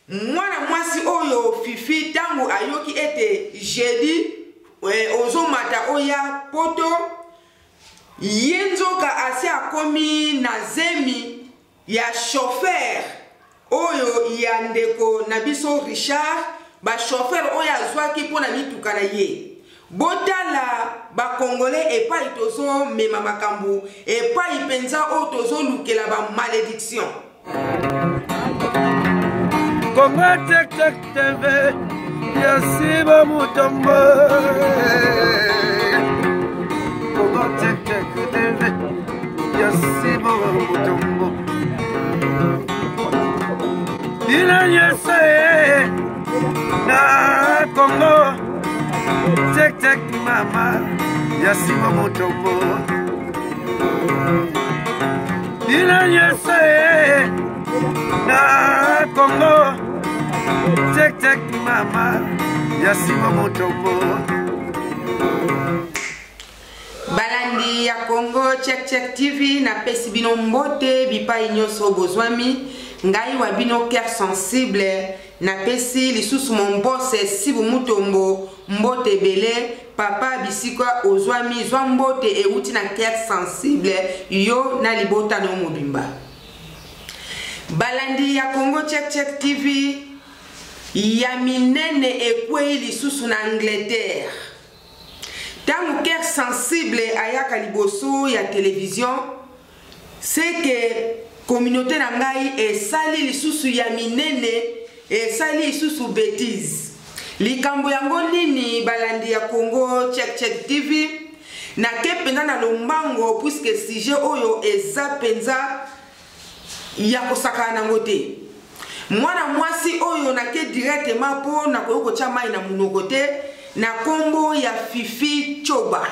mwana mwasi oyo fifi tangu ayoki ete jeudi ozo mata oya poto yenzoka asi akomi na zemi ya chauffeur oyo ya ndeko na biso Richard ba chauffeur oyo azwaki mpona mituka na ye botala ba congolais epai tozo mema makambu epai penza oyo tozo lukela ba malédiction Congo Tek Tek TV Yasiba Mutombo Congo Tek Tek TV Yasiba Mutombo Dina Yese Na Congo Tek Tek Mama Yasiba Mutombo Dina Yese Na Congo Tek Tek Mama Yasiba Mutombo balandi ya Congo Tek Tek TV na pesi bino mbote bipai nyoso bozwami ngai wa bino cœur sensible na pesi lisusu mon boss Sibu Mutombo mbote bele papa bisika ozwami zwa mbote euti na cœur sensible yo na libota no mobimba balandi ya Congo Tek Tek TV ya minene ekwei lisusu na Angleterre tangu cœur sensible ayaka liboso ya télévision c'est que communauté na ngai esali lisusu ya minene esali lisusu bêtise likambo yango nini balandi ya Congo Tek Tek TV na ke penza na lombango puisque sujet oyo eza penza ya kosaka nango te mwana mwasi oyo na ke directement po na koyoko tia mai na munoko te na kombo ya Fifi Choba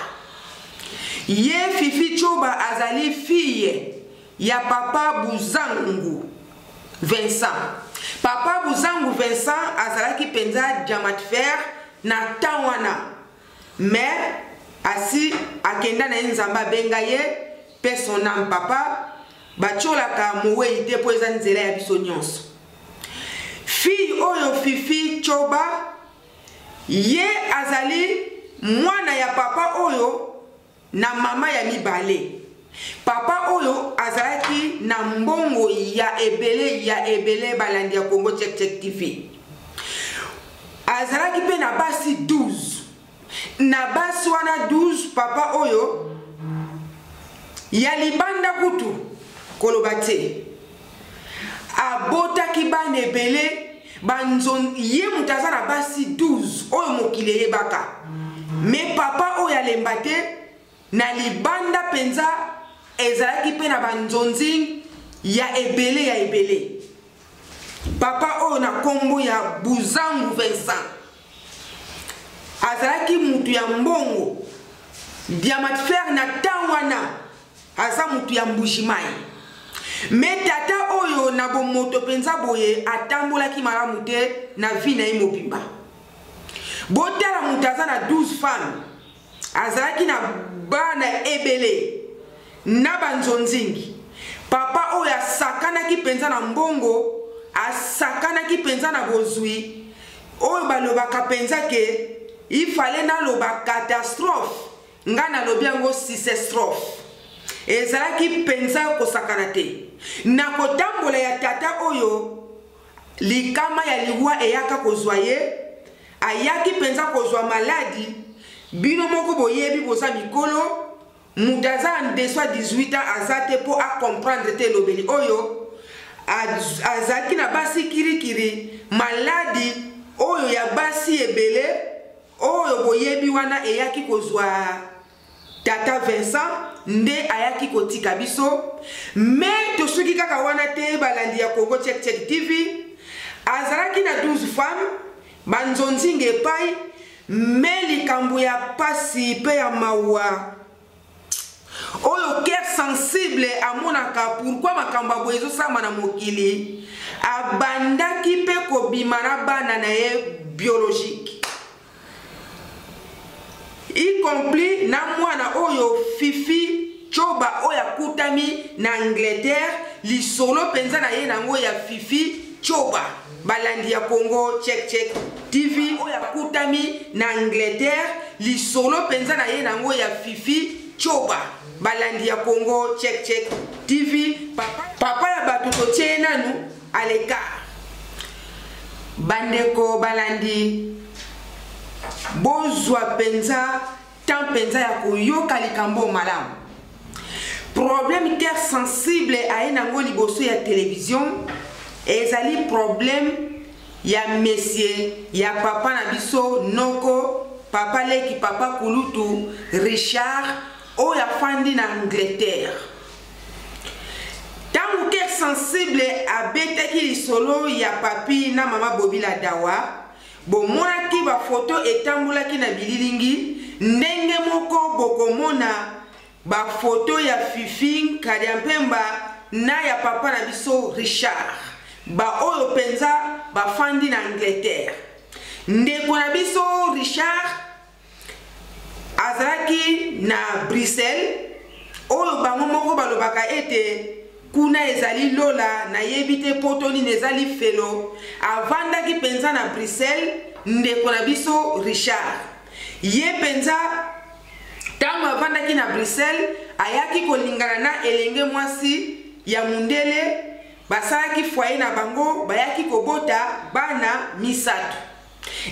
ye Fifi Choba azali fille ya papa Buzangu Vincent papa Buzangu Vincent azalaki penza diamant fer na tawana mais asi akenda na nzamba benga ye pe son âme papa bacholaka mowe ite po eza nzela ya biso nyonso fille oyo Fifi Choba ye azali mwana ya papa oyo na mama ya mibale papa oyo azalaki na mbongo ya ebele balandi ya Congo Tek Tek TV azalaki pe na basi 12 na basi wana 12 papa oyo ya libanda kutu koloba te abotaki bana ebele banzon ye mutaza na basi 12 oyo mokili yebaka me papa oyo alemba te na libanda penza ezalaki pe na banzonzi ya ebele papa oyo na kombo ya Buzangu Vincent azalaki mutu ya mbongo diamant fer na tawana aza mutu ya mbujimai me tata oyo na bomoto penza boye atambolaki malamu te na vi na ye mobimba botala mutu aza na 12 femmes azalaki na bana ebele na banzonzingi papa oyo asakanaki penza na mbongo asakanaki penza na bozwi oyo balobaka penza ke ifale naloba catastrophe nga nalobi yango sisestrophe ezalaki penza kosakana te na kotambola ya tata oyo likama ya liwa eyaka kozwa ye ayaki penza kozwa maladi bino moko boyebi boza mikolo mutaza ndeso 18 ans azate po a comprendre te lobeli oyo azaki na basi kirikiri maladi oyo ya basi ebele oyo boyebi wana eyaki kozwa tata Vincent nde ayaki kotika biso me tosuki kaka wana te balandi ya Congo Tek Tek TV azalaki na 12 femmes banzonzinge epai me likambo ya pasi pe ya mawa oyo cœur sensible amonaka pourquoi makambo boye ezosama na mokili abandaki pe kobima na bana na ye biologique y compris na mwana oyo Fifi Choba oyo akutami na Angleterre lisolo penza na ye nango ya Fifi Choba balandi ya Congo Check Check TV oya kutami na Angleterre lisolo penza na ye nango ya Fifi Choba balandi ya Congo Check Check TV papa ya batuto tie nanu aleka bandeko balandi bozwa penza tant penza ya koyoka likambo malamu problème cœur sensible a nango liboso ya télévision ezali problème ya monsieur ya papa na biso noko papa leki papa kulutu Richard oya fandi na Angleterre tangu cœur sensible abetaki lisolo ya papi na mama Bobila Dawa bomonaki ba photo etambulaki na bililingi ndenge moko bokomona ba photo ya Fifi Kadiampemba na ya papa na biso Richard ba oyo penza ba fandi na Angleterre ndeko na biso Richard azalaki na Bruxelles oyo bango moko balobaka ete kuna ezali lola na yebite potoni nezali felo avandaki penza na Bruxelles ndeko na biso Richard ye penza tango avandaki na Bruxelles ayaki kolingana na elenge mwasi ya mundele basalaki foyer na bango bayaki kobota bana misatu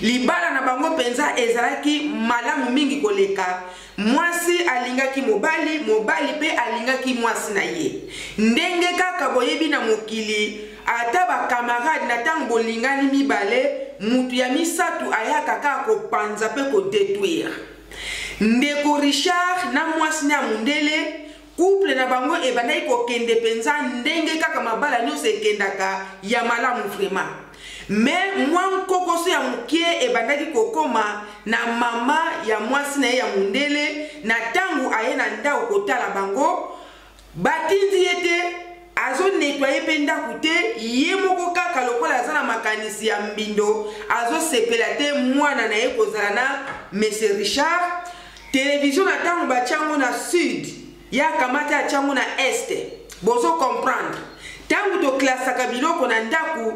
libala na bango penza ezalaki malamu mingi koleka mwasi alingaki mobali mobali pe alingaki mwasi na ye ndenge kaka boyebi na mokili ata ba camarade na tango bolingani mibale mutu ya misatu ayaka kaka kopanza pe ko détruire ndeko Richard na mwasi na mundele couple na bango ebandaki kokende penza ndenge kaka mabala nyonso ekendaka ya malamu vraiment mais mwa nkokoso ya mukie ebandaki kokoma na mama ya mwasi na ye ya mundele na tangu aye na ndako kotala bango batindi ete azo nettoyer pe ndako te ye moko kaka lokola aza na makanisi ya mbindo azo sepela te mwana na ye kozala na monsieur Richard télévision na tango batiango na sud ya kamata ya tiango na este bozo comprendre tango to klasaka biloko na ndako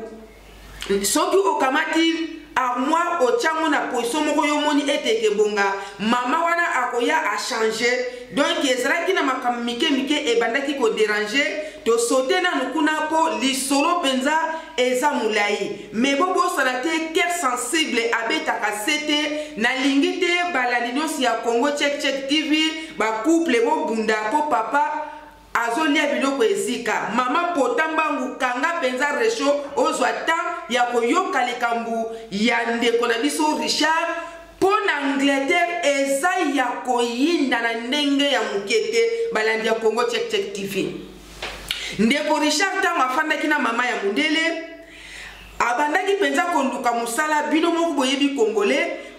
soki okamati armoire otiango na position moko yo moni eteke bonga mama wana akoya a changer donc ezalaki na makambo mike mike ebandaki ko déranger to sauter na nukuna po lisolo penza eza mulai mais bobo sala te cœur sensible abetaka sete na lingi te balandi nyonso ya Congo Check Check TV ba couple bo bunda po papa azolia biloko ezika mama potambangu kanga penza resho ozwa temps ya koyoka likambu ya ndeko na biso Richard po na Angleterre eza ya koyinda na ndenge ya mukete balandi ya Congo Check Check TV ndeko Richard tango afandaki na mama ya mundele abandaki penza konduka musala bino moko boyebi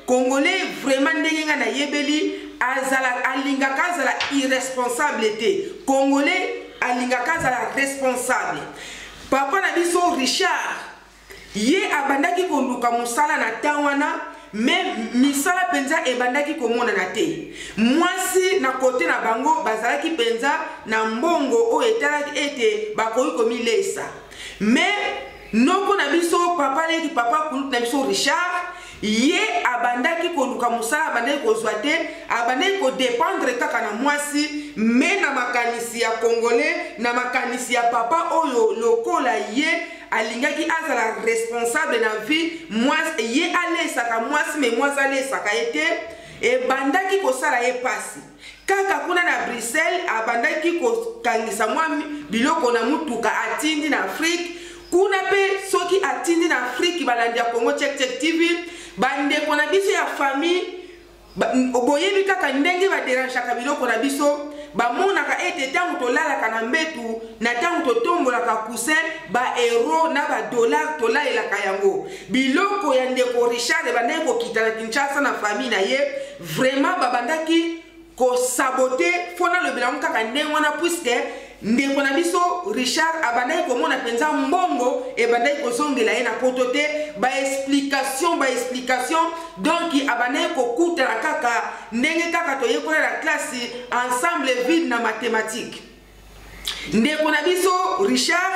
congolais vraiment ndenge nga na yebeli azala alingaka azala irresponsable te congolais alingaka azala responsable papa na biso Richard ye abandaki konduka musala na tawana mais misala penza ebandaki komona na te mwasi na kote na bango bazalaki penza na mbongo o etalaki ete bakoyi komilesa mais noko na biso papa leki papa kulutu na biso Richard ye abandaki konduka musala abandaki kozwa te abandaki kodépendre kaka na mwasi mais na makanisi ya congolais na makanisi ya papa oyo lokola ye alingaki azala responsable na vie mwasi ye alesaka mwasi mais mwasi alesaka ye te ebandaki kosala ye pasi kaka kuna na Bruxelles abandaki kokangisa mwa biloko na mutuka atindi na Afrique kuna pe soki atindi na Afrique balandi ya Congo Check Check TV bandeko na biso ya famille boyebi kaka ndenge baderangeaka biloko na biso bamonaka ete tango tolalaka na mbetu na tango totombolaka coussin ba euro na ba dollar tolalelaka yango biloko ya ndeko Richard bandaki kokita na Kinshasa na famille na ye vraiment babandaki kosabote fona lobelango kaka ndenge wana puisque ndeko na biso Richard abandaki komona penza mbongo ebandaki kozongela ye na poto te ba explication donc abandaki kokutana kaka ndenge kaka toyekola la classe ensemble vide na mathématique ndeko na biso Richard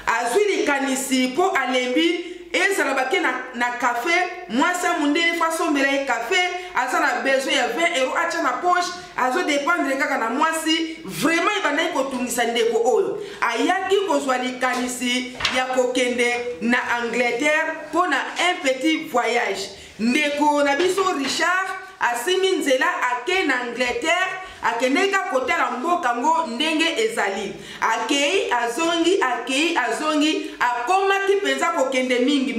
azwi likanisi po alembi ezala bake na café mwasi mundele façon mbela café aza na besoin ya 20 euros acha na poche azo dépendre kaka na mwasi vraiment ibana kotungisa ndeko oyo ayaki kozwa likanisi ya kokende na Angleterre pour na un petit voyage ndeko na biso Richard asimi nzela ake na Angleterre akeneka kotala mboka ngo ndenge ezali akei azongi akomaki penza kokende mingi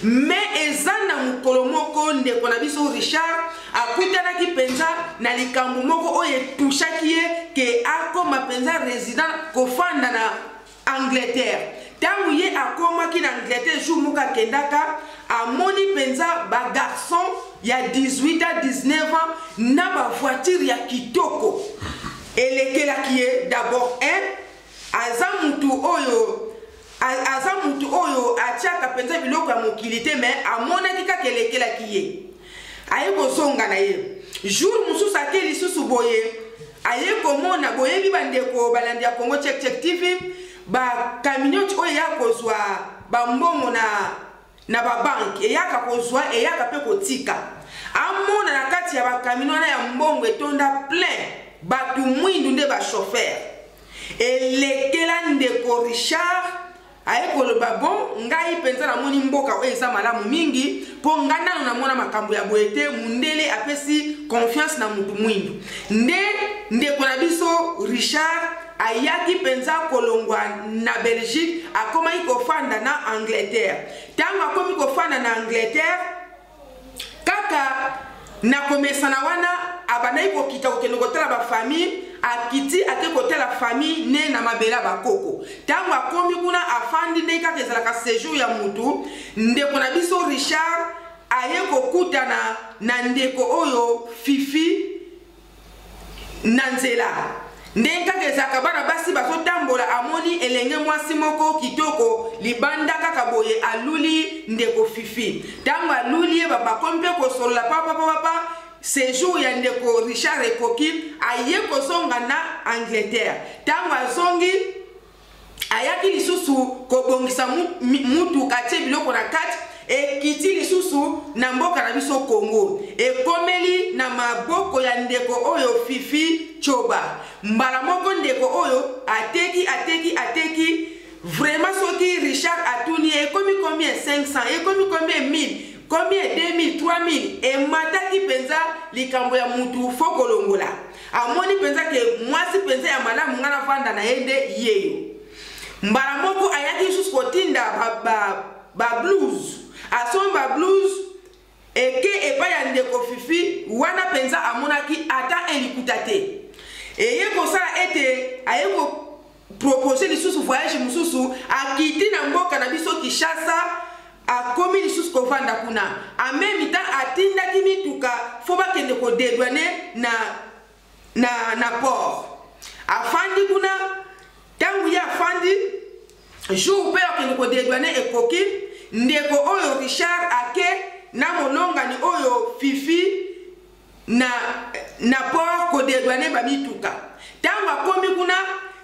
me ezana mukolo moko ndeko na biso Richard akutanaki penza na likambo moko oye tushaki ye ke akoma penza resident kofanda na Angleterre tangu ye akomaki na Angleterre jour moka kendaka amoni penza ba garçon ya 18 à 19 ans na ba voiture ya kitoko elekelaki ye d'abord azamutu oyo atiaka penza biloko ya mokilité mais amonaki kaka elekelaki ye aye kozonga na ye jour mosusu ake lisusu boye aye komona boyebi bandeko balandi ya Congo Check TV ba camionnette oyo ya kozwa bambongo na ba bank eyaka kozwa eyaka pe kotika amona na kati ya ba camionnette ya mbongo etonda plein batu mwindu nde ba chauffeur elekela ndeko Richard aye koloba bon ngai penza na moni mboka oyo eza malamu mingi po ngana na mona makambo ya boete mundele apesi confiance na mutu mwindu ndeko na biso Richard ayaki penza kolongwa na Belgique akomaki kofanda na Angleterre tango akomi kofanda na Angleterre kaka na komesana wana abanayi kokita kokende kotala ba famille akiti ate kotala famille ne na mabela bakoko tango akomi kuna afandi ne kaka ezalaka séjour ya mutu ndeko na biso Richard aye kokutana na ndeko oyo Fifi na nzela ndenga kezaka bana basi bazotambola amoni elenge mwasi moko kitoko libanda kaka boye aluli ndeko Fifi tango aluli ye bakompe kosolola papa séjour ya ndeko Richard ekoki aye kozonga na Angleterre tango azongi ayaki lisusu kobongisa mutu katie biloko na kati ekiti lisusu na mboka na biso Congo ekomeli na maboko ya ndeko oyo Fifi Choba mbala moko ndeko oyo ateki vraiment soki Richard atuni ekomi combien 500 ekomi combien 1000 combien 2000 3000 emataki penza likambo ya mutu fokolongola amoni penza ke mwasi penza ya malamu ngana fanda na yende yeyo mbala moko ayaki lisusu kotinda ba blues asomba blues eke epa ya ndeko Fifi wana penza amonaki ata elikuta te eye kosala ete aye ko proposer lisusu voyage mususu akiti na mboka na biso Kinshasa akomi lisusu kovanda kuna en même temps atindaki mituka fo bakende kodedwane na port afandi kuna tangu ya afandi jour pe akende kodedwane ekoki ndeko oyo Richard ake na molongani oyo Fifi na port kodedwane ba mituka tango akomi kuna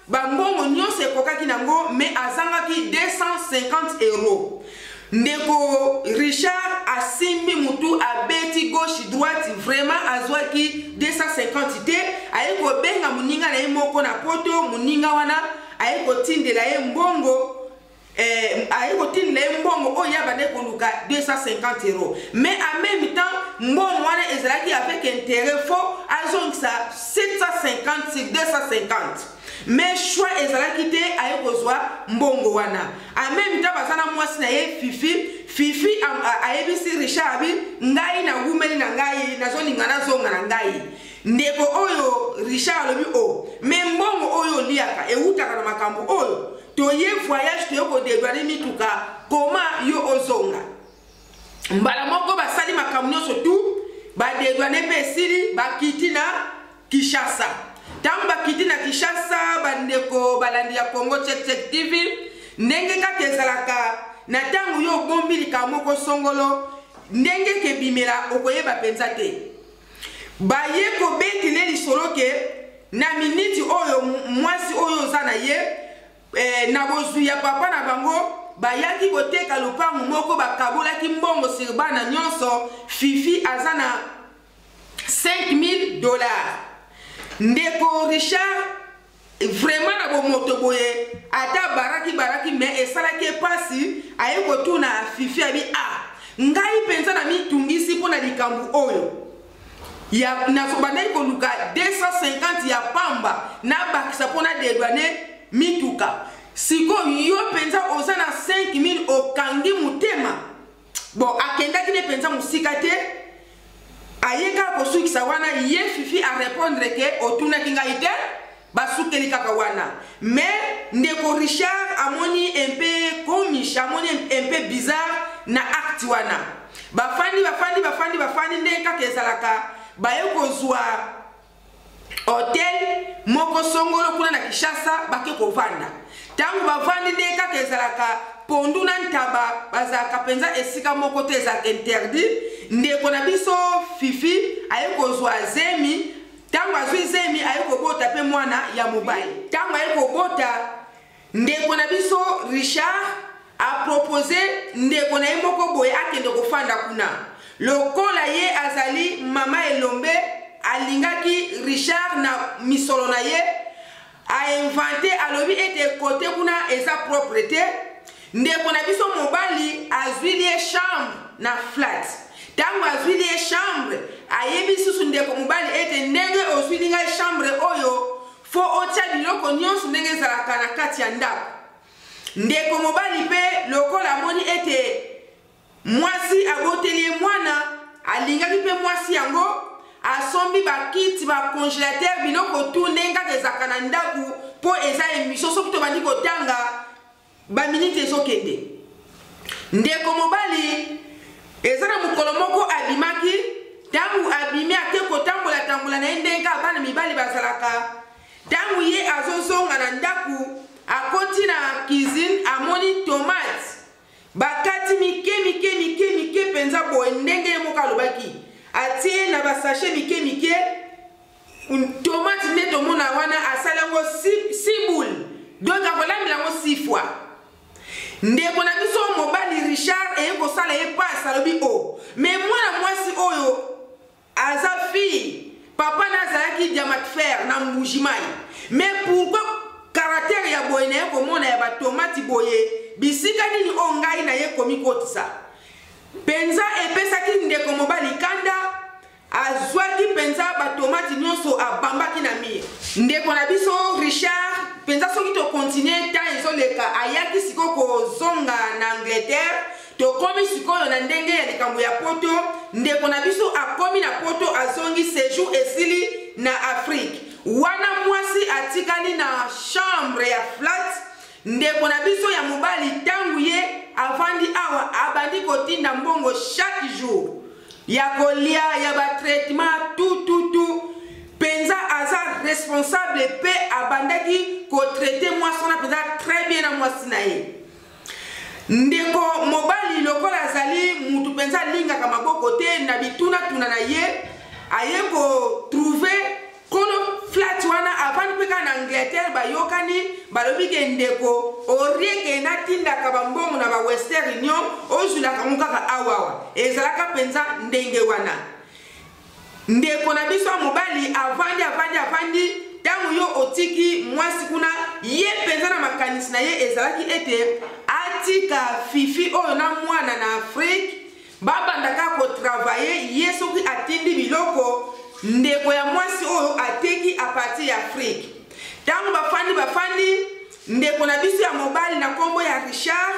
bambongo nyonso ekokaki nango me azangaki 250 euros ndeko Richard asimbi mutu abeti gauche droite vraiment azwaki 250 te aye kobenga muninga na ye moko na poto muninga wana aye kotindela ye mbongo oyo yabane koluka 250 euros mais en même temps mbongo wana ezalaki avec intérêt fort azongisa 750 sur 250 mais choix ezalaki te aye kozwa mbongo wana en même temps bazana mwasi na ye Fifi ayebisi Richard abi ngai na ngumeli na ngai nazolinga nazonga na ngai ndeko oyo Richard alobi mais mbongo oyo liaka eutaka na makambo oyo toye voyage toye kodedwane mituka koma yo ozonga mbala moko basali makambo nyonso tu badedwane pe esili bakiti na Kinshasa tango bakiti na Kinshasa bandeko balandi ya Congo Check TV ndenge kaka ezalaka na tango yo bombi likamoko songolo ndenge kebimela okoyeba penza te baye kobetile lisolo ke na miniti oyo mwasi oyo za na ye na bozwi ya papa na bango bayaki koteka lupangu moko bakabolaki mbongo sur bana nyonso Fifi azana $5,000. Ndeko Richard vraiment na bomoto boye ata baraki mais esalaki pasi aye kotuna Fifi abi ngai penza na mitungisi pona likambu oyo ya nasobandaki koluka 250 ya pamba na bakisa pona dedwane mituka siko yo penza oza na 5,000 okangi mutema bon akendaki ne penza musika te ayeka kosukisa wana ye Fifi a répondre ke otunaki ngai te basukeli kaka wana mais ndeko Richard amoni un peu komish amoni un peu bizarre na acte wana bafandi nde kaka ezalaka baye kozwa hotel moko songolo kuna na Kinshasa bake kovanda tangu bavandi nde kaka ezalaka pondu na ntaba bazalaka penza esika moko te ezalaka interdit ndeko na biso Fifi aye kozwa zemi tangu azwi zemi aye kobota pe mwana ya mobali tangu aye kobota ndeko na biso Richard a proposé ndeko na ye moko boye akende kofanda kuna lokola ye azali mama elombe alingaki Richard na misolo na ye a inventé alobi ete kote kuna eza propriété ndeko na biso mobali azwi liye chambre na flat tango azwi liye chambre ayebi susu ndeko mobali ete ndenge ozwi linga chambre oyo fo otia biloko nyonso ndenge ezalaka na kati ya ndako ndeko mobali pe lokola amoni ete mwasi abotelie mwana alingaki pe mwasi yango asombi bakiti bacongélateur biloko tu ndenge ezalaka na ndako mpo eza émission soki tobandi kotanga baminite ezokende ndeko mobali eza na mokolo moko abimaki tangu abimi ake kotambola na ye ndenge abana mibali bazalaka tangu ye azozonga na ndako akoti na cuisine amoni tomate bakati mike penza boye ndenge ye moko alobaki atie na basashe mike tomate nde tomona wana asala yango 6 boule donc akolamela yango 6 fois ndeko na biso mobali Richard eye kosala ye pasi alobi mais mwana mwasi oyo aza fille papa nazalaki diamant fer na mbujimai mais pourquoi caractère ya boye na ye komona ya batomati boye bisika nini o ngai na ye komi kotisa penza epesaki ndeko mobali kanda azwaki penza batomati nyonso abambaki na mie ndeko na biso Richard penza soki to continue ta ezoleka ayaki siko kozonga na Angleterre tokomi sikoyo na ndenge ya likambo ya poto ndeko na biso akomi na poto azongi séjour esili na Afrique wana mwasi atikali na chambre ya flat ndeko na biso ya mobali tangu ye avandi awa abandi kotinda mbongo chaque jour ya kolia ya batraitement tout penza aza responsable pe abandaki kotraite mwasi wana penza très bien na mwasi na ye ndeko mobali lokola azali mutu penza lingaka maboko te na bituna na ye aye kotrouve kono flat wana avandi pe ka na Angleterre bayokani balobi ke ndeko orieke natindaka bambongo na ba Western Union ozulaka mokaka awawa ezalaka penza ndenge wana ndeko na biso mobali avandi tangu yo otiki mwasi kuna ye penza na makanisi na ye ezalaki ete atika Fifi oyo na mwana na Afrique babandaka kotravaye ye soki atindi biloko ndeko ya mwasi oyo ateki a partir ya Afrique tangu bafandi ndeko na biso ya mobali na kombo ya Richard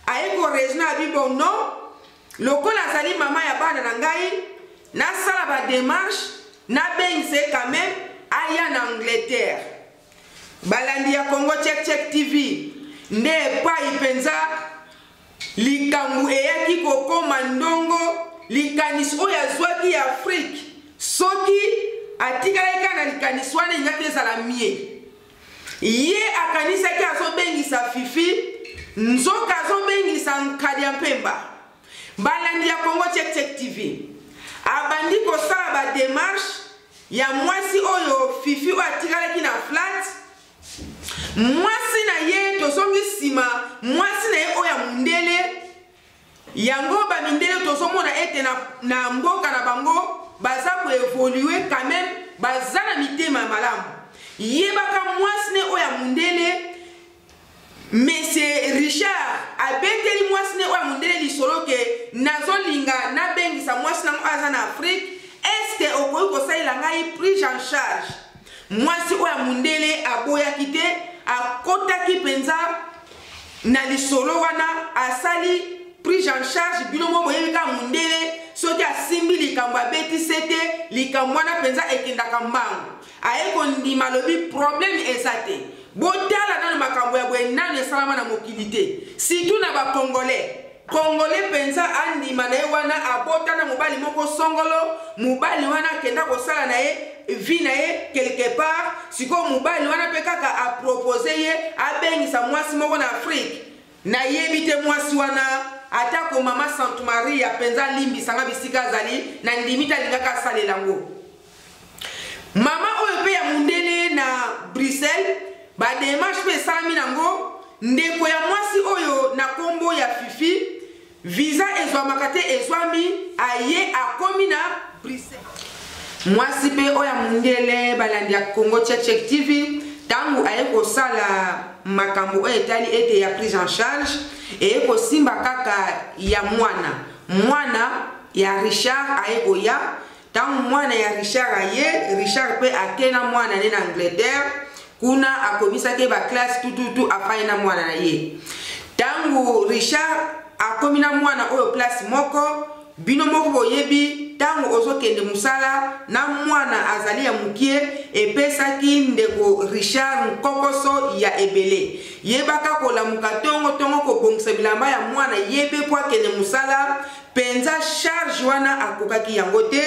ayeko rezona abibono lokola azali mama ya bana na ngai nasala ba démarche na bengise quand même aya na Angleterre balandi ya Congo Check TV nde epai penza likambu eyaki kokoma ndongo likanisi oyo azwaki ya Afrique soki atikalaki na likanisi wana engaki ezala mie ye akanisaki azobengisa Fifi nzoka azobengisa Nkadi ya Mpemba balandi ya Congo Check TV abandi kosala ba démarche ya mwasi oyo Fifi oyo atikalaki na flat mwasi na ye tozongi sima mwasi na ye oya mundele yango ba mindele tozomona ete na mboka na bango baza ko évoluer quand même baza na mitema malamu yebaka mwasi ne oya mundele Monsieur Richard abeteli mwasi ne oya mundele lisolo ke nazolinga na bengisa mwasi na aza na Afrique est-ce que okoyi kosalela ngai prise en charge mwasi oya mundele aboyaki te akotaki penza na lisolo wana asali prise en charge bino mo boyebi ka mundele soki asimbi likambo abeti sete likambo wana penza ekendaka mbangu aye kondima lobi problème eza te botala nano makambo ya boye nano esalama na mokili te surtout na bakongolais penza andima na ye wana abota na mobali moko songolo mobali wana akenda kosala na ye vi na ye quelque part sikoyo mobali wana mpe kaka apropose ye abengisa mwasi moko na Afrique nayebi te mwasi wana atako mama Sainte Marie penza limbisanga bisika azali na ndimi te alingaka asalela yango mama oyo mpe ya mundele na Bruxelles bademarshe mpe esalami nango ndeko ya mwasi oyo na kombo ya Fifi visa ezwamaka te ezwami aye akomi na Bruxelles mwasi mpe oyo ya mundele balandi ya Congo Check TV tangu aye kosala makambo oyo etali ete ya prise en charge eye kosimba kaka ya mwana ya Richard aye koya tangu mwana ya Richard aye Richard pe akena mwana ne na Angleterre kuna akomisaki ba classe tututu afai na mwana na ye tangu Richard akomi na mwana oyo place moko bino moko boyebi tangu ozokende musala na mwana azali ya mukie epesaki ndeko Richard nkokoso ya ebele yebaka kolamuka tongo kobongisa bilamba ya mwana yebe po akende musala penza charge wana akokaki yango te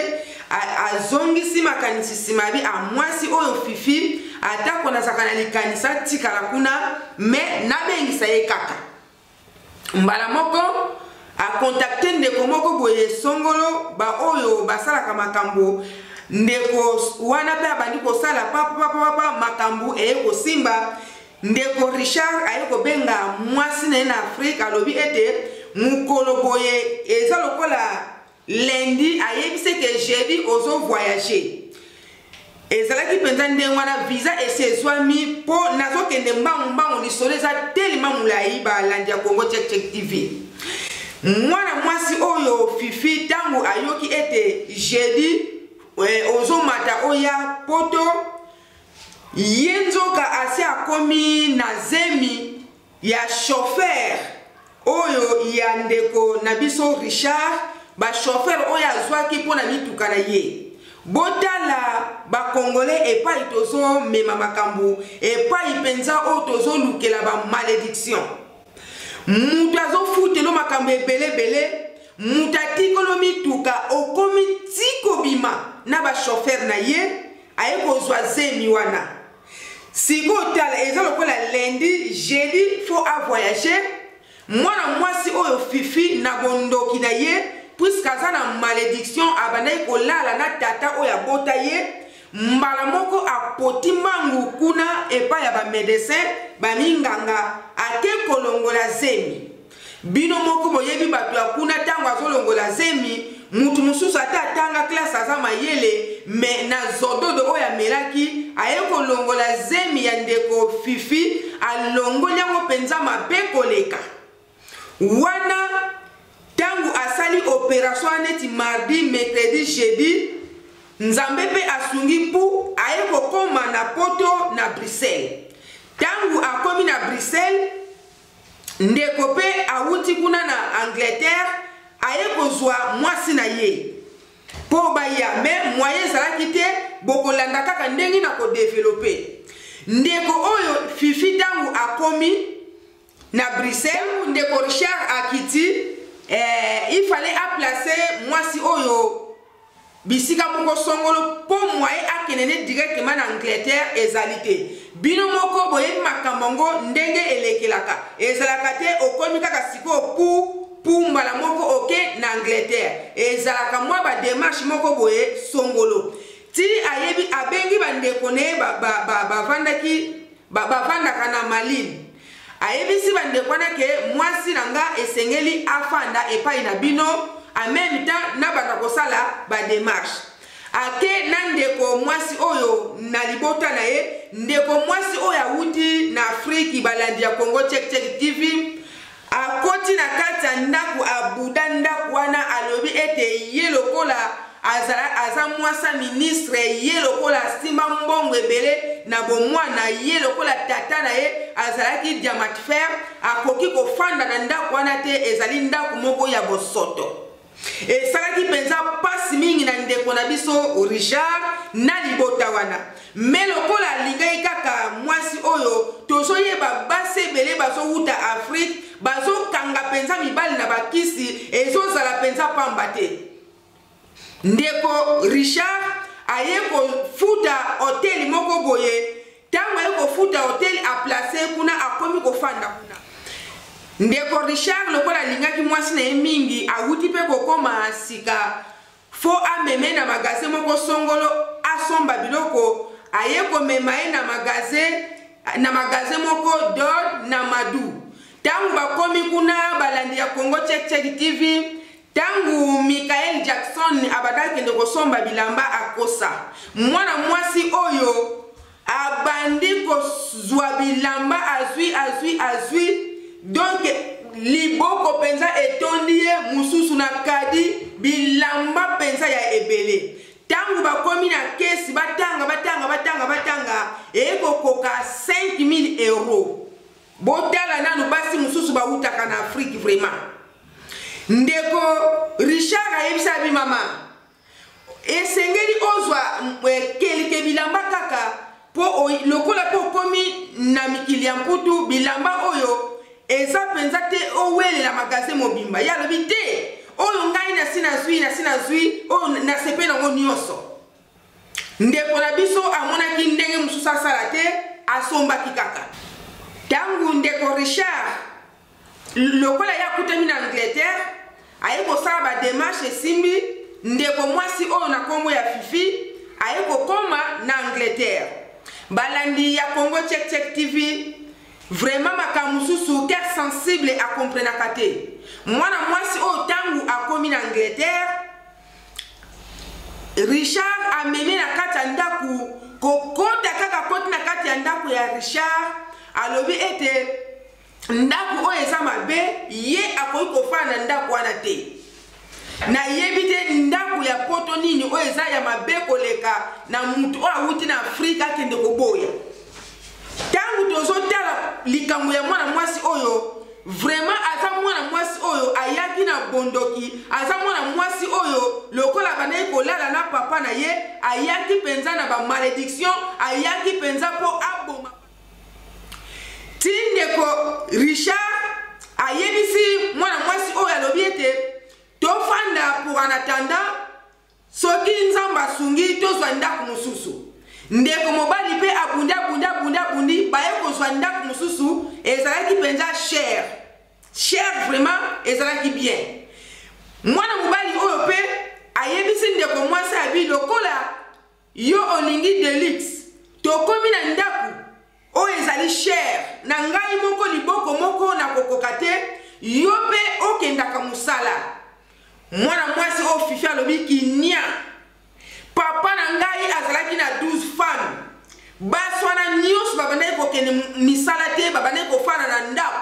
azongisi makanisi mabi a mwasi oyo Fifi atako nazaka na likanisa tikala kuna me nabengisa ye kaka mbala moko a contacté ndeko moko boye songolo ba oyo basalaka makambo ndeko wana pe abandi kosala papa makambo eye kosimba ndeko Richard aye kobenga mwasi na Afrique alobi ete mukolo boye eza lokola lundi ayebise ke jeudi ozo voyager ezalaki penza ndenge wana visa esezwami po nazokende mbangu lisolo eza telema mulai balandi ya Congo Check TV mwana mwasi oyo Fifi tangu ayoki ete jeudi ozomata oya poto yenzoka asi akomi na zemi ya chauffeur oyo ya ndeko na biso Richard ba chauffeur oyo azwaki mpona mituka na ye botala ba congolais epai tozo mema makambo epai penza oyo tozolukela ba malédiction mutu azofutelo makambo ebele mutu atikolo mituka okomi tiko bima na ba chauffeur na ye aye kozwa zemi wana siko tala eza lokola lundi jeudi faut a voyager mwana mwasi oyo Fifi na bondoki na ye puisque aza na malédiction abandai kolala na tata oyo abota ye mbala moko apoti mbangu kuna epai ya ba médecin baminganga ate kolongola zemi bino moko boyebi bato ya kuna tango azolongola zemi mutu mususu ata atanga classe aza mayele me na zododo oyo amelaki aye kolongola zemi ya ndeko Fifi alongoli yango penza mabe koleka wana tangu asali opération neti mardi mercredi jeudi nzambe pe asungi pu aye kokoma na poto na Bruxelles tangu akomi na Bruxelles ndeko pe awuti kuna na Angleterre aye kozwa mwasi na ye po baya me moyen ezalaki te bokolanda kaka ndenge na kodevelope ndeko oyo Fifi tangu akomi na Bruxelles ndeko Richard akiti il fallait placer mwasi oyo bisika moko songolo po moyen akenene directement na Angleterre ezalite bino moko boye makambo ndenge elekelaka ezalaka te okomi kaka siko pu mbala moko oke na Angleterre ezalaka mwa ba démarche moko boye songolo ti ayebi abengi bandeko ne ba vandaki bavandaka na Malines ayebisi bandeko wana ke mwasi nanga esengeli afanda epai na bino en même temps na banda kosala ba démarche ake na ndeko mwasi oyo na libota na ye ndeko mwasi oyo awuti na Afrique balandi ya Congo Check Check TV akoti na kati ya ndaku abuda ndaku wana alobi ete ye lokola aza mwasa ministre ye lokola simba mbongo ebele na bomwana ye lokola tata na ye azalaki diamant fer akoki kofanda na ndaku wana te ezali ndaku moko ya bosoto esalaki penza pasi mingi na ndeko na biso Richard na libota wana me lokola alingai kaka mwasi oyo tozoyeba basi ebele bazowuta Afrique bazokanga penza mibali na bakisi ezozala penza pamba te ndeko Richard aye kofuta hôtel moko boye tango aye kofuta hôtel a placer kuna akomi kofanda kuna ndeko Richard lokola alingaki mwasi na ye mingi awuti pe kokoma sika fo ameme na magasin moko songolo asomba biloko aye komema ye na magasin moko Dod na Madu tangu bakomi kuna balandi ya Congo Check Check TV tangu Michael Jackson abadaki ndeko somba bilamba akosa mwana mwasi oyo abandi kozwa bilamba azwi donc liboko penza etondie mususu na kadi bilamba penza ya ebele tangu bakomi na kesi batanga ekokoka 5000 euros botala nanu basi mususu bautaka na Afrique vraiment ndeko Richard ayebisa bi mama esengeli ozwa kelike bilamba kaka po lokola po komi na mikili ya mputu bilamba oyo eza penza te owelela magasin mobimba ya lobi te oyo ngai na sina zwi oyo na sepe nango nyonso ndeko na biso amonaki ndenge mosusu asala te asombaki kaka tangu ndeko Richard lokola ya kutami na Angleterre aye kosala ba démarche esimbi ndeko mwasi oyo na kombo ya Fifi aye kokoma na Angleterre balandi ya Congo Check Check TV vraiment makamususu cœur sensible a comprenaka te mwana mwasi oyo tangu akomi na Angleterre Richard amemi na kati ya ndaku kokota kaka koti na kati ya ndaku ya Richard alobi ete ndaku oyo eza mabe ye akoki kofana na ndaku wana te na yebi te ndaku ya poto nini oyo eza ya mabe koleka na mutu oyo awuti na Afrika akende koboya tangu tozotala likambo ya mwana mwasi oyo vraiment aza mwana mwasi oyo ayaki na bondoki aza mwana mwasi oyo lokola banayi kolala na papa na ye ayaki penza na ba malédiction ayaki penza po aboma tindeko Richard ayebisi mwana mwasi oyo alobi ete tofanda pour en attendant soki nzambe asungi tozwa ndaku mosusu ndeko mobali pe abundi baye kozwa ndaku mosusu ezalaki penza cher vraiment ezalaki bien mwana mobali oyo pe ayebisi ndeko mwasi abi lokola yo olingi deluxe tokomi na ndaku oyo ezali cher na ngai moko liboko moko na kokoka te yo pe okendaka musala mwana mwasi oyo Fifi alobi kinia papa na ngai azalaki na 12 femmes baswana nyonso babandaki kokende misala te babandaki kofana na ndako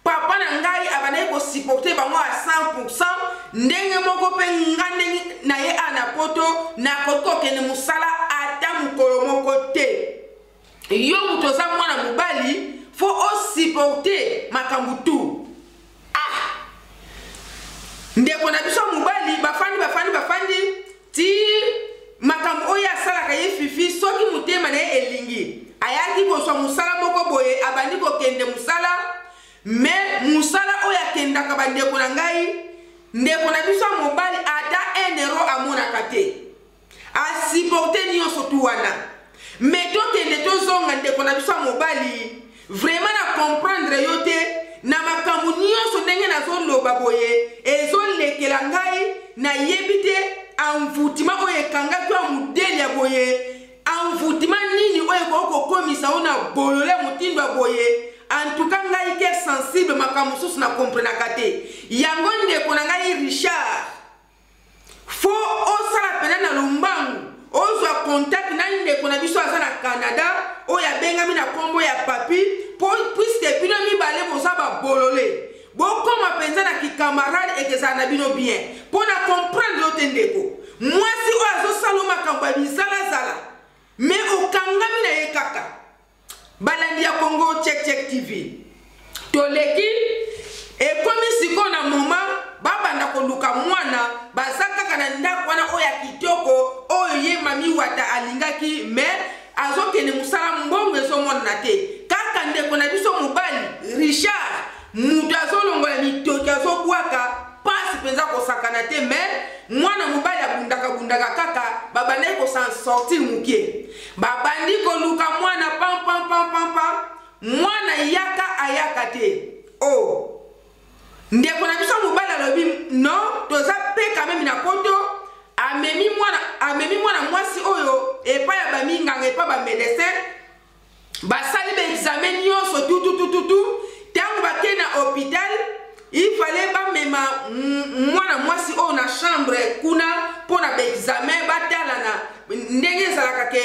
papa na ngai abandaki kosupporte bango a 100% ndenge moko mpe nga ndenge na ye ana poto nakoki kokende mosala ata mokolo moko te yo moto oza mwana mobali fo osupporte makambo tu ndeko na biso mobali bafandi ti makambo oyo asalaka ye Fifi soki motema na ye elingi ayaki kozwa mosala moko boye abandi kokende mosala me mosala oyo akendaka bandeko na ngai ndeko na biso mobali ata 1 euro amonaka te asupporte nyonso tu wana me tokende tozonga ndeko na biso mobali vraiment na comprendre yo te na makambo nyonso ndenge nazoloba boye ezolekela ngai na yebi te envoûtement oyo ekangaki ya modele ya boye envoûtement nini oyo kokomisa ona bolole motindo boye. En tout cas ngai ke sensible makambo susu na comprenaka te. Yango ndeko na ngai Richard. Fo osala pena na lombangu. Ozwa contact na ndeko na biso aza na Canada. Oya bengami na kombo ya papi. Puisque bino mibale bozaba bolole. Bokoma penza na ki camarade ekeza na bino bien. Pona comprendre yote ndeko. Mwasi oyo azosala makambo ya bizalazala. Mais okangami na ye kaka. Balandi ya Congo Check TV. Toleki ekomi siko na moma babanda koluka mwana bazaka kana ndako wana oya kitoko oyo ye mami wata alingaki mais azokene musala mbongo ezomona na te kaka ndeko na biso mobali Richard mutu azolongola mitoki azobwaka pasi penza kosakana te mais mwana mobali abundaka kaka babandai kosan sortir mukie babandi koluka mwana pam mwana yaka ayaka te oh ndeko na biso mobali alobi non toza pe quand même na koto amemi mwana mwasi oyo epa ya baminganga epa ba médecin basali ba examen nyonso tutu tango bakei na hôpital il fallait bamema mwana mwasi oyo na chambre kuna mpona ba examen batala na ndenge ezalaka ke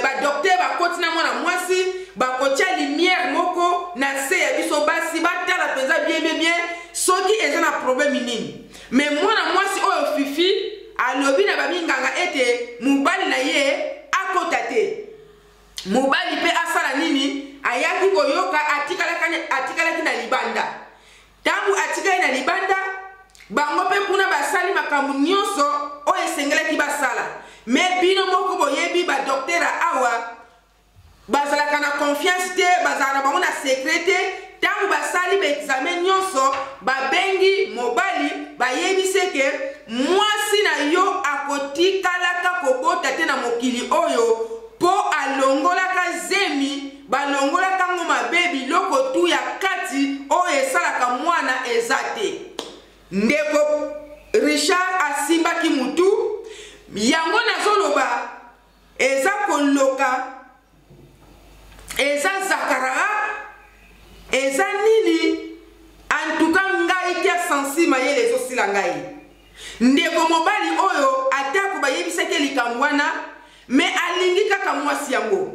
badokter bakoti na mwana mwasi bakotia lumière moko na se ya biso basi batala penza bien soki eza na problème nini mais mwana mwasi oyo fifi alobi na baminganga ete mobali na ye akota te mobali pe asala nini ayaki koyoka atikalaki na libanda tangu atikali na libanda bango pe kuna basali makambo nyonso oyo esengelaki basala mais bino moko boyebi badoktera awa bazalaka na confiance te bazala na bango na secret te tangu basali baexamen nyonso babengi mobali bayebise ke mwasi na yo akotikalaka kobota te na mokili oyo po alongolaka zemi balongolaka ngo mabe biloko tu ya kati oyo esalaka mwana eza te ndeko Richard asimbaki mutu yango nazoloba eza koloka eza zakara eza nini en tout cas ngai kia sensi mayele ezosila ngai ndeko mobali oyo atako bayebisaki likambo wana mais alingi kaka mwasi yango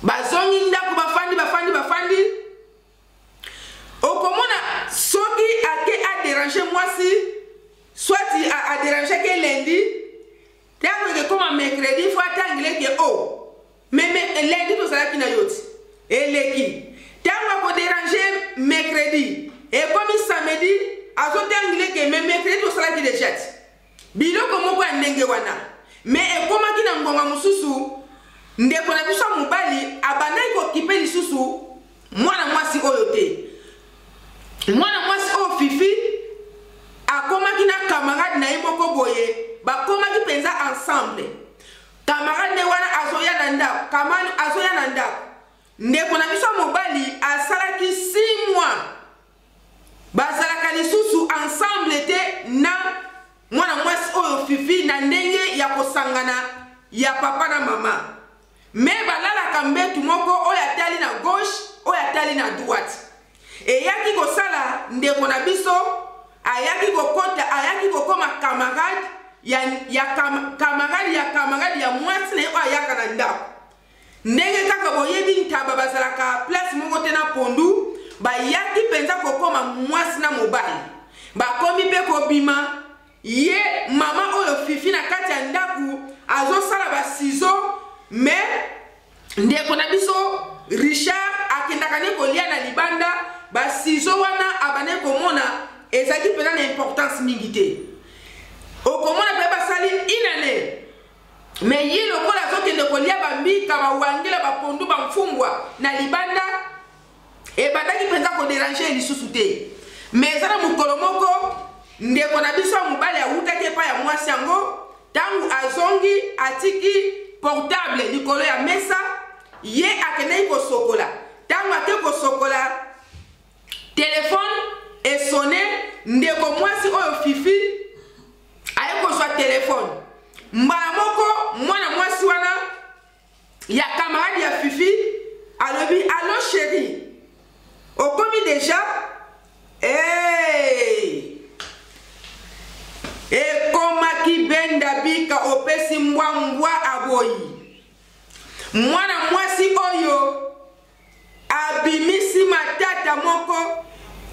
bazongi ndako bafandi okomona soki ake adéranger mwasi soit a déranger ke lundi tango ekekoma mercredi fo atangile ke o mais lundi tozalaki na yoti eleki tango akodéranger mercredi ekomi samedi azotangile ke me mercredi tosalaki déjà biloko moko ya ndenge wana mais ekomaki na ngonga mosusu ndeko na biso mobali abandaki kokipe lisusu mwana mwasi oyo te mwana mwasi oyo fifi akomaki na camarade na ye moko boye bakomaki penza ensemble camarade ne wana azoya na ndako ndeko na biso mobali asalaki 6 mois bazalaka lisusu ensemble te na mwana mwasi oyo fifi na ndenge ya kosangana ya papa na mama mais balalaka mbetu moko oyo atali na gauche oyo atali na droite eyaki kosala ndeko na biso ayaki kokoma camarade camarade ya mwasi na ye oyo ayaka na ndako ndenge kaka boyebi ntaba bazalaka place moko te na pondu bayaki penza kokoma mwasi na mobali bakomi mpe kobima ye mama oyo fifi na kati ya ndako azosala basizo mais ndeko na biso Richard akendaka ne kolia na libanda basizo wana abane komona ezaki pena na importance mingi te okomona pe basali inane mais ye lokola azokende kolia bambika bawangela bapondu bamfumbwa na libanda ebandaki penza kodéranger lisusu te mais eza na mokolo moko ndeko na biso ya mobali awutaki epai ya mwasi yango tangu azongi atiki portable likolo ya mesa ye akendaki kosokola tangu ake kosokola telefone esone ndeko mwasi oyo fifi aye kozwa telefone mbala moko mwana mwasi wana Fifi alobi allo chérie okomi déjà ekomaki benda bika opesi mbwa aboyi mwana mwasi oyo abimisi matata moko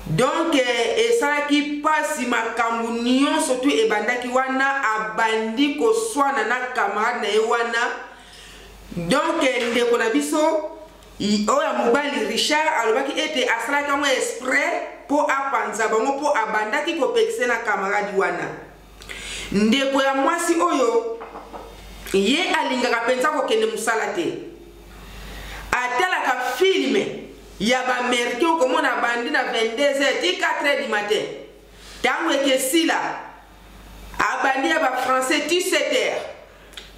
donc esalaki pasi makambo nyonso tu ebandaki wana abandi koswana na camarade na ye wana donc ndeko na biso oyo mobali Richard alobaki ete asalaki yango exprès po apanza bango po abandaki kopekise na camarade wana ndeko ya mwasi oyo ye alingaka penza kokende mosala te atalaka filme ya bamerike okomona bandi na 22h ti 4h du matin ntango ekesila abandi ya bafrançais ti 7h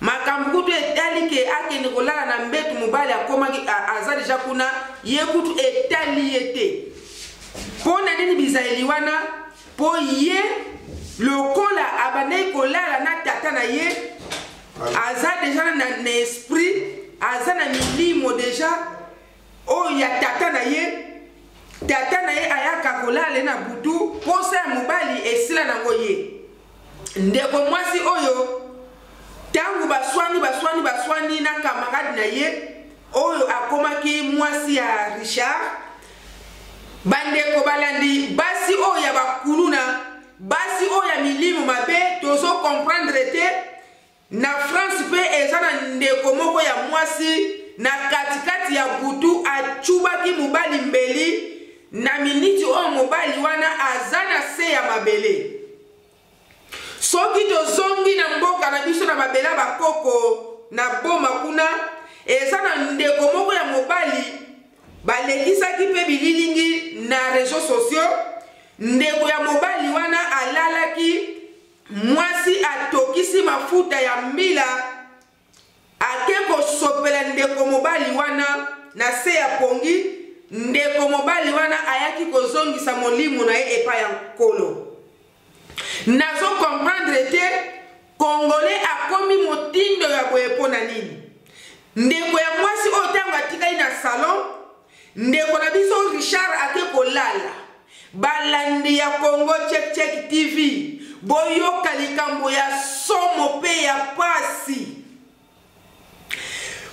makambo kutu etali ke akende kolala na mbetu mobali akomaki aza deja kuna ye kutu etali ye te mpo na nini bizaeli wana mpo ye lokola abandaki kolala na tata na ye aza deja na esprit aza na milimo deja oyo ya tata na ye ayaka kolala na butu posa ya mobali esila nango ye ndeko mwasi oyo tangu baswani na camarade na ye oyo akomaki mwasi ya Richard bandeko balandi basi oyo ya bakuluna basi oyo ya milimo mabe tozo comprendre te na France pe eza na ndeko moko ya mwasi na katikati ya butu achubaki mobali mbeli na miniti oyo mobali wana aza na se ya mabele soki tozongi na mboka na biso na mabele bakoko na boma kuna eza na ndeko moko ya mobali balekisaki mpe bililingi na réseaux sociaux ndeko ya mobali wana alalaki mwasi atokisi mafuta ya mbila ake kosopela ndeko mobali wana na se ya pongi ndeko mobali wana ayaki kozongisa molimo na ye epa ya nkolo nazo comprendre te congolais akomi motindo ya boye mpo na nini ndeko ya mwasi oyo ntango atikali na salon ndeko na biso Richard ake kolala balandi ya Congo Check TV boyoka likambo ya somo pe ya pasi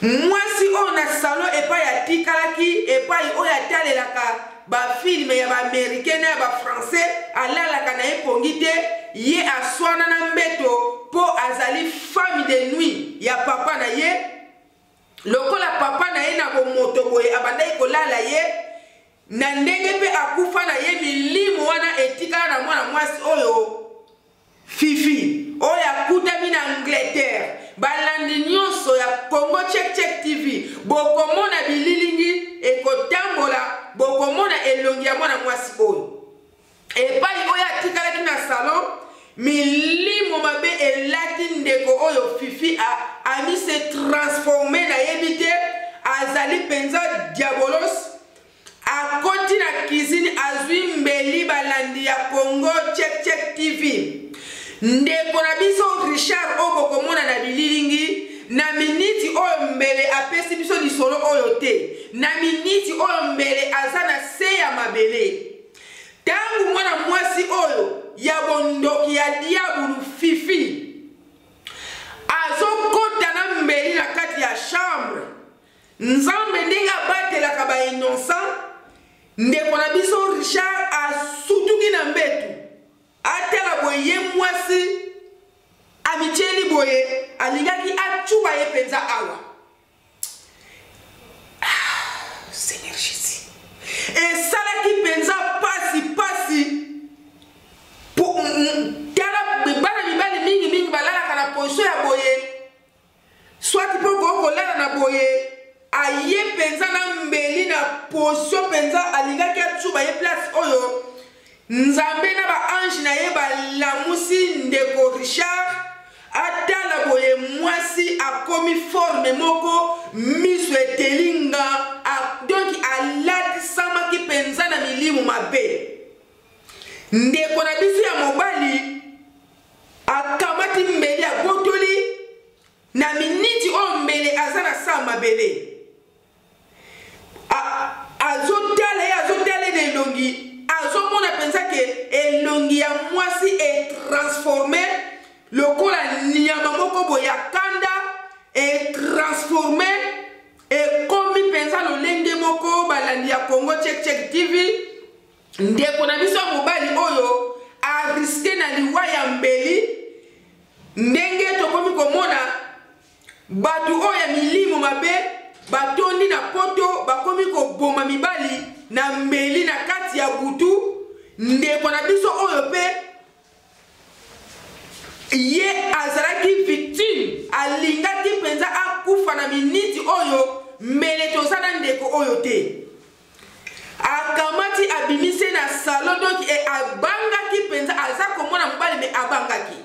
mwasi oyo na salon epai atikalaki epai oyo atalelaka bafilme ya baaméricain na ya bafrançais alalaka na ye pongi te ye aswana na mbeto mpo azali femme de nuit ya papa na ye lokola papa na ye na bomoto boye abandaki kolala ye na ndenge mpe akufa na ye milimo wana etikala na mwana mwasi oyo Fifi oyo akutami na Angleterre balandi nyonso ya Congo Check TV bokomona bililingi ekotambola bokomona elongi ya mwana mwasi oyo epai oyo atikalaki na salon milimo mabe elati ndeko oyo Fifi ami se transforme na yebi te azali penza diabolos akoti na cuisine azwi mbeli balandi ya Congo Check TV ndeko na biso Richard oyo bokomona na bililingi na miniti oyo mbele apesi biso lisolo oyo te na miniti oyo mbele aza na se ya mabele tangu mwana mwasi oyo ya bondoki ya diabulu Fifi azokota na mbeli na kati ya chambre nzambe ndenge abatelaka bainocent ndeko na biso Richard asutuki na mbetu atala boye ye mwasi amicheli boye alingaki achuba ye penza awa Seigneur Jésus esalaki penza pasi po tala bana mibali mingi balalaka na position ya boye soit po kolala na boye aye penza na mbeli na position penza alingaki achuba ye place oyo nzambe na ba ange na ye balamusi ndeko Richard atala boye mwasi akomi forme moko miso etelinga donc alatisamaki penza na milimu mabe ndeko na biso ya mobali akamati mbeli abotoli na miniti oyo mbele aza na sa mabele transformé lokola nyama moko boya kanda et transformé et komi penza lolenge moko balandi ya Congo Check TV ndeko na biso mobali oyo a risqué na liwa ya mbeli ndenge tokomi komona batu oya milimo mabe batondi na poto bakomi koboma mibali na mbeli na kati ya butu ndeko na biso oyo pe ye azalaki victime alingaki penza akufa na miniti oyo mbele tozana ndeko oyo te akamati abimise na salon donc e abangaki penza aza komona mobali me abangaki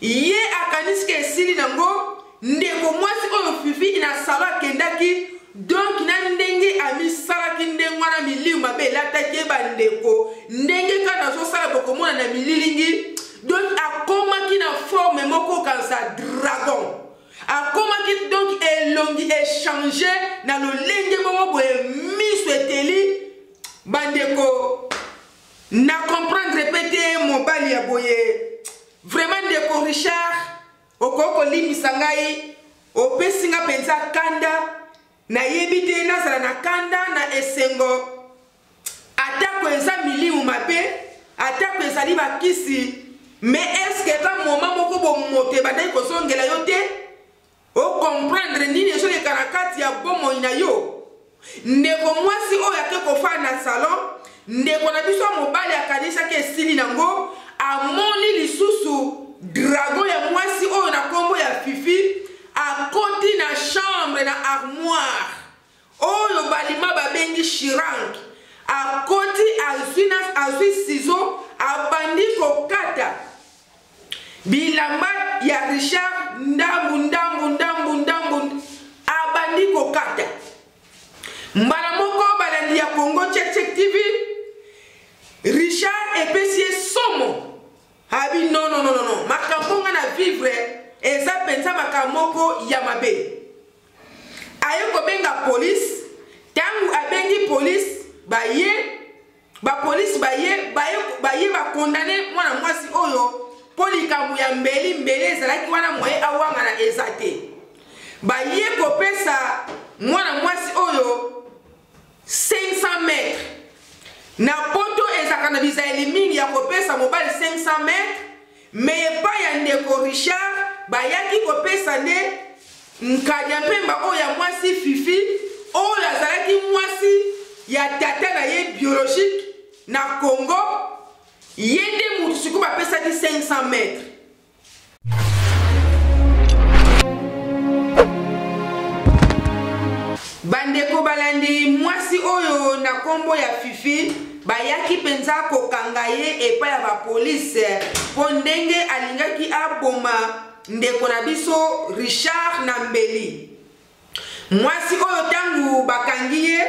ye akaniski esili nango ndeko mwasi oyo fifi na salon akendaki donc na ndenge amisalaki ndenge wana milimu mabe elataki bandeko ndenge kaka azosala bokomona na mililingi donc akomaki na forme moko kansa dragon akomaki donc elongi échanger na lolenge moko boye miso eteli bandeko na comprendre répéter mobali ya boye vraiment ndeko Richard okoko limisa ngai opesinga penza kanda na yebite nazala na kanda na esengo atako eza milimu mabe atako ezali bakisi mais est-ce que ta moment moko bo mote badai ko songela yo te o comprendre nini so le karakati ya bomo ina yo ndeko mwasi oyo akeko fa na salon ndeko na biso mobali akanisa ke sili nango amoni lisusu dragon ya mwasi oyo na kombo ya fifi akoti na chambre na armoire oyo balima babengi chirank akoti azwi ciseau abandi kokata bilamba ya Richard ndambu abandi kokata mbala moko balandi ya Congo Check TV Richard epesi somo abi non makambo nga na vivre eza penza makamoko ya mabe ayo kobenga police tangu abengi police police baye bakondane mwana mwasi oyo polikambu ya mbeli ezalaki wana moye awanga na ezate baye kopesa mwana mwasi oyo 500 mètres na poto ezaka na bizaeli mingi ya kopesa mobali 500 mètres mais epai ya ndeko Richard bayaki kopesa nde nkanya mpemba oyo ya mwasi fifi oyo azalaki mwasi ya tata na ye biologique na Congo yende mutu siku bapesaki 500 mètres bandeko balandi mwasi oyo na kombo ya fifi bayaki penza kokanga ye epai ya bapolice po ndenge alingaki aboma ndeko na biso Richard na mbeli mwasi oyo tangu bakangi ye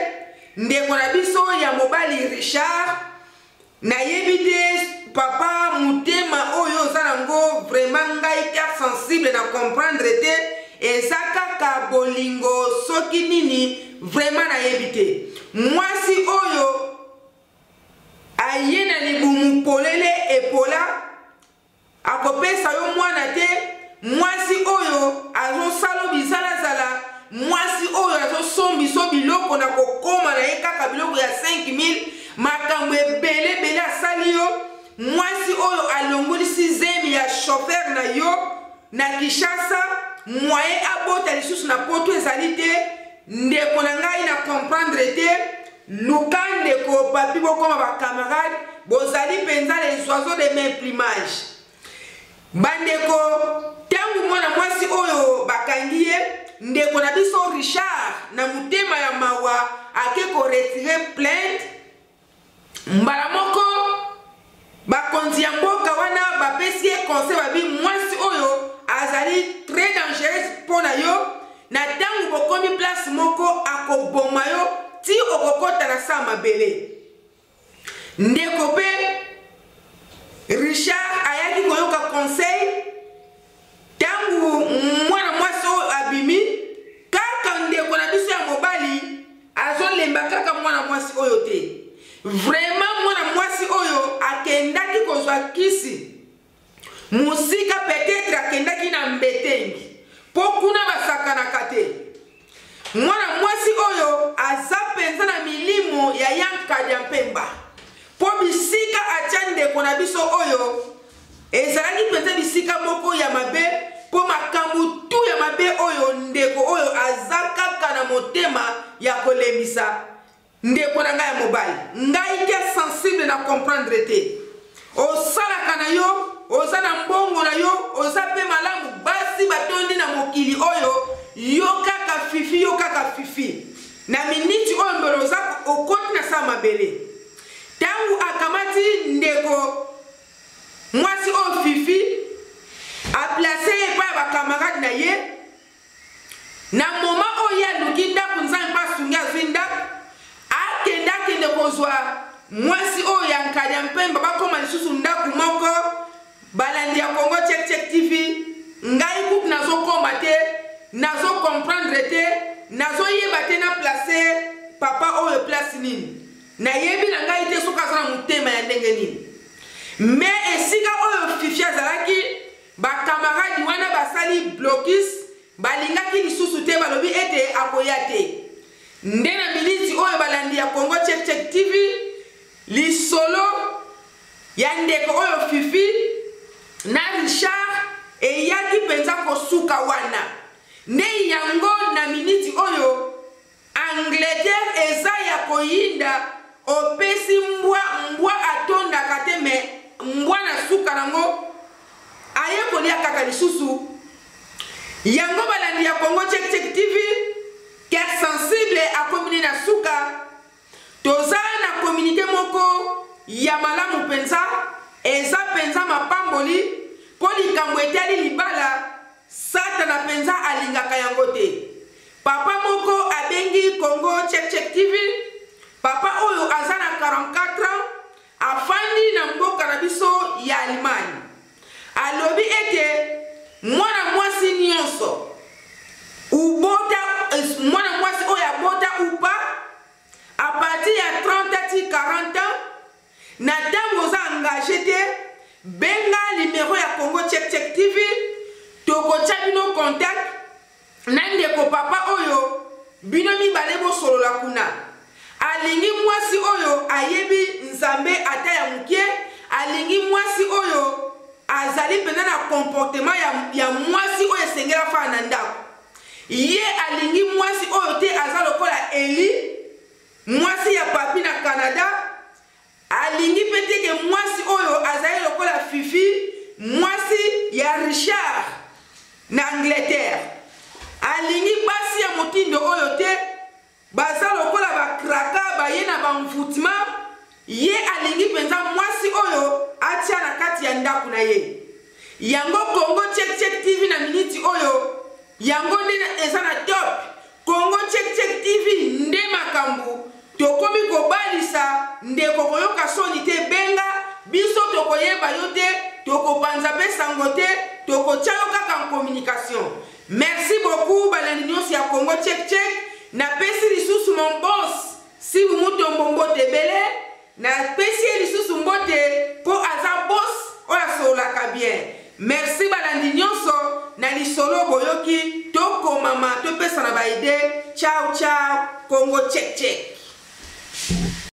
ndeko na biso ya mobali Richard na yebite papa mutema oyo zalango vraiment ngai carte sensible na comprendre te eza kaka bolingo soki nini vraiment na yebite mwasi oyo aye na libumu polele epola akopesa yo mwana te mwasi oyo azosala bizalazala mwasi oyo azosombiso biloko na kokoma na ye kaka biloko ya 5000 makambo ebele asali yo mwasi oyo alongolisi zemi ya chauffeur na yo na Kinshasa moye abota lisusu na poto ezali te ndeko na ngai na comprendre te luka ndeko papi bokoma bakamarade bozali penza les oiseaux de même plumage bandeko tangu mwana mwasi oyo bakangi ye ndeko na biso Richard na mutema ya mawa akeko retirer plainte mbala moko bakonzi ya mboka wana bapesi ye conseil babi mwasi oyo azali très dangereux pona yo na tangu bokomi place moko akoboma yo ti okokota na sa mabele ndeko pe Richard ayaki koyoka conseil tangu mwana mwasi oyo abimi kaka ndeko na biso ya mobali azolemba kaka mwana mwasi oyo te vraiment mwana mwasi oyo akendaki kozwa kisi etengi po kuna basakanaka te. Mwana mwasi oyo aza penza na milimo ya Yankadi ya Mpemba po bisika atia ndeko na biso oyo ezalaki penza bisika moko ya mabe po makambo tu ya mabe oyo ndeko oyo aza kaka na motema ya kolemisa ndeko na ngai ya mobali. Ngai te sensible na comprendre te. Osalaka na yo, oza na mbongo na yo, oza pe malamu basi batondi na mokili oyo yo kaka fifi, yo kaka fifi. Na miniti oyo mbelo oza okoti na sa mabele. Tangu akamati ndeko mwasi oyo fifi aplace ye pa ba camarade na ye na moma oyo aluki ndako nzambe asungi azwi ndako akende kozwa mwasi oyo ya Nkadi ya Mpemba bakoma lisusu ndako moko balandi ya Congo Check TV. Ngai kup nazo koma te, nazo comprendre te, nazo yeba te na place papa oyo place nini. Na yebi na ngai te soka za mutema ya ndenge nini. Mais esika oyo fifi azalaki ba camarade wana basali blocus balingaki lisusu te balobi ete akoya te. Ndena militi oyo balandi ya Congo Check TV lisolo ya ndeko oyo fifi na Richard eyaki penza kosuka wana. Ne yango na miniti oyo Angleterre eza ya koyinda opesi mbwa atondaka te me mbwa na suka nango aye kolia kaka lisusu. Yango balandi ya Congo Check TV ker sensible a komine na suka toza na communauté moko ya malamu penza eza penza mapamboli po likambo etali libala satana penza alingaka yango te. Papa moko abengi Congo Check TV, papa oyo aza na 44 ans afandi na mboka na biso ya Allemagne. Alobi ete mwana mwasi nyonso ubota mwana mwasi oyo abota upa a partir ya 30 ti 40 ans na tango za engagé te benga numéro ya Congo Check TV tokotia bino contact na ndeko papa oyo bino mibale bosolola kuna. Alingi mwasi oyo ayebi nzambe ata ya mukie, alingi mwasi oyo azali pena na comportement ya mwasi oyo esengela fa na ndako. Ye alingi mwasi oyo te aza lokola Eli mwasi ya papi na Canada. Alingi peteke mwasi oyo azali lokola Fifi mwasi ya Richard na Angleterre. Alingi basi ya motindo oyo te baza lokola bakraka baye na bamvutima. Ye alingi penza mwasi oyo atia na kati ya ndako na ye. Yango Congo Check TV na miniti oyo yango nde eza na top. Congo Check TV nde makambu tokomi kobalisa ndeko koyoka soni te benga biso tokoyeba yo te tokopanza pe sango te tokotia yo kaka en communication. Merci beaucoup balandi nyonso ya Congo Check na pesi lisusu mon boss si muto mbombo tebele na pesi lisusu mbote po aza boss oya solaka bien. Merci balandi nyonso na lisolo boyoki toko mama to pesa na baide. Ciao ciao Congo Check.